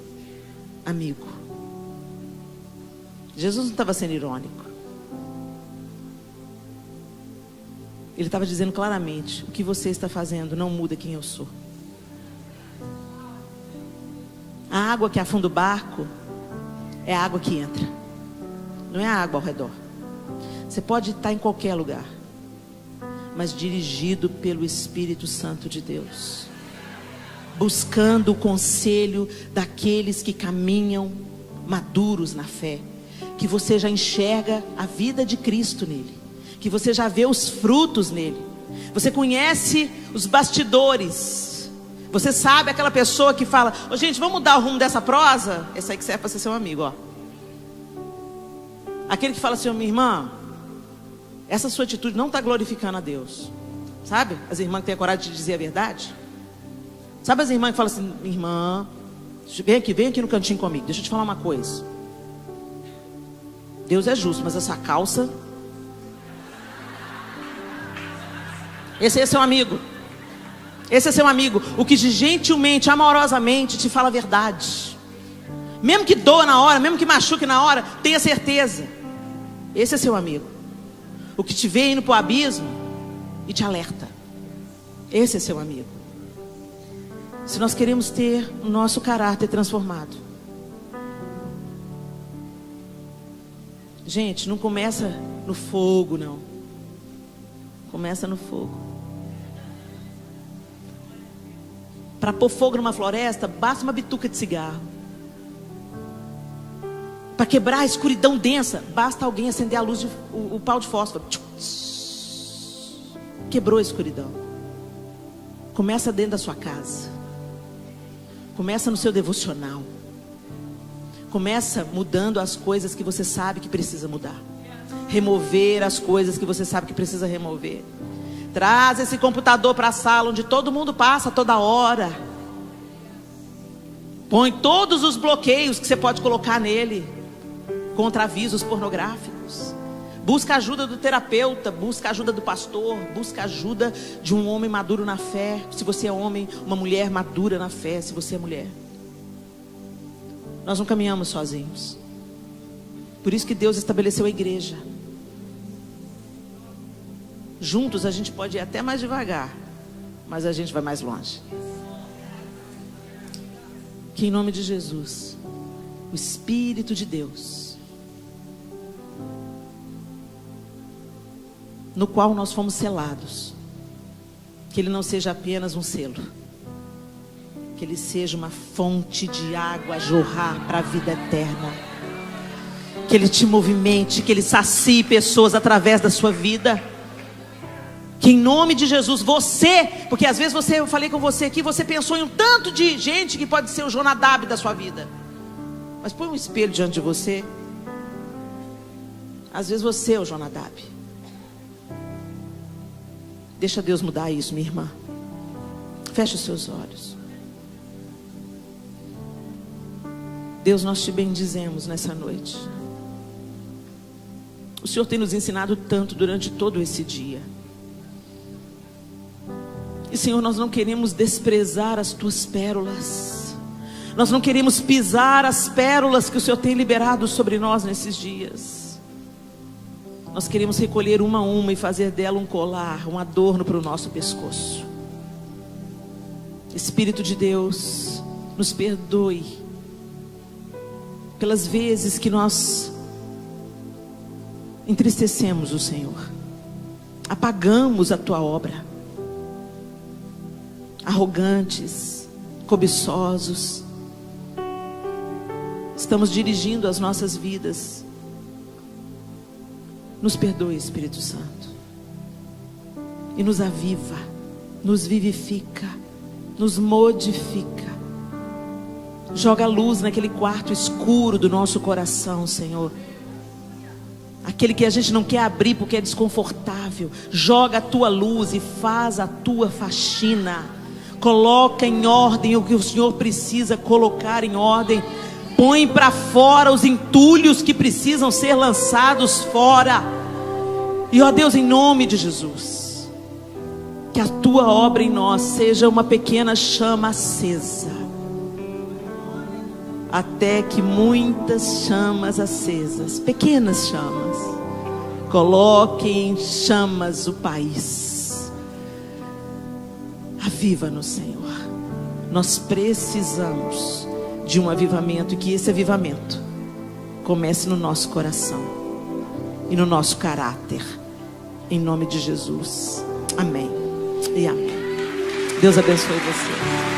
amigo. Jesus não estava sendo irônico. Ele estava dizendo claramente: o que você está fazendo não muda quem eu sou. A água que afunda o barco é a água que entra, não é a água ao redor. Você pode estar em qualquer lugar, mas dirigido pelo Espírito Santo de Deus, buscando o conselho daqueles que caminham maduros na fé, que você já enxerga a vida de Cristo nele, que você já vê os frutos nele, você conhece os bastidores, você sabe aquela pessoa que fala: ô, gente, vamos mudar o rumo dessa prosa? Esse aí que serve para ser seu amigo, ó. Aquele que fala assim: ô, minha irmã, essa sua atitude não está glorificando a Deus. Sabe? As irmãs que têm a coragem de dizer a verdade. Sabe as irmãs que falam assim: minha irmã, vem aqui no cantinho comigo, deixa eu te falar uma coisa. Deus é justo, mas essa calça... Esse é seu amigo. Esse é seu amigo. O que gentilmente, amorosamente te fala a verdade. Mesmo que doa na hora, mesmo que machuque na hora, tenha certeza. Esse é seu amigo. O que te vê indo para o abismo e te alerta. Esse é seu amigo. Se nós queremos ter o nosso caráter transformado, gente, não começa no fogo, não. Começa no fogo. Para pôr fogo numa floresta, basta uma bituca de cigarro. Para quebrar a escuridão densa, basta alguém acender a luz, o pau de fósforo. Quebrou a escuridão. Começa dentro da sua casa. Começa no seu devocional. Começa mudando as coisas que você sabe que precisa mudar. Remover as coisas que você sabe que precisa remover. Traz esse computador para a sala onde todo mundo passa toda hora. Põe todos os bloqueios que você pode colocar nele, contra avisos pornográficos. Busca a ajuda do terapeuta, busca a ajuda do pastor, busca a ajuda de um homem maduro na fé. Se você é homem, uma mulher madura na fé, se você é mulher. Nós não caminhamos sozinhos. Por isso que Deus estabeleceu a igreja. Juntos a gente pode ir até mais devagar, mas a gente vai mais longe. Que em nome de Jesus, o Espírito de Deus no qual nós fomos selados. Que ele não seja apenas um selo, que ele seja uma fonte de água a jorrar para a vida eterna. Que ele te movimente, que ele sacie pessoas através da sua vida. Que em nome de Jesus, você, porque às vezes eu falei com você aqui, você pensou em um tanto de gente que pode ser o Jonadab da sua vida. Mas põe um espelho diante de você. Às vezes você é o Jonadab. Deixa Deus mudar isso, minha irmã. Feche os seus olhos. Deus, nós te bendizemos nessa noite. O Senhor tem nos ensinado tanto durante todo esse dia. E Senhor, nós não queremos desprezar as tuas pérolas. Nós não queremos pisar as pérolas que o Senhor tem liberado sobre nós nesses dias. Nós queremos recolher uma a uma e fazer dela um colar, um adorno para o nosso pescoço. Espírito de Deus, nos perdoe pelas vezes que nós entristecemos o Senhor, apagamos a tua obra, arrogantes, cobiçosos, estamos dirigindo as nossas vidas. Nos perdoe, Espírito Santo, e nos aviva, nos vivifica, nos modifica. Joga luz naquele quarto escuro do nosso coração, Senhor. Aquele que a gente não quer abrir porque é desconfortável. Joga a tua luz e faz a tua faxina. Coloca em ordem o que o Senhor precisa colocar em ordem. Põe para fora os entulhos que precisam ser lançados fora. E ó Deus, em nome de Jesus, que a tua obra em nós seja uma pequena chama acesa, até que muitas chamas acesas, pequenas chamas, coloquem em chamas o país. Aviva-nos, Senhor. Nós precisamos de um avivamento, e que esse avivamento comece no nosso coração e no nosso caráter, em nome de Jesus. Amém e amém. Deus abençoe você.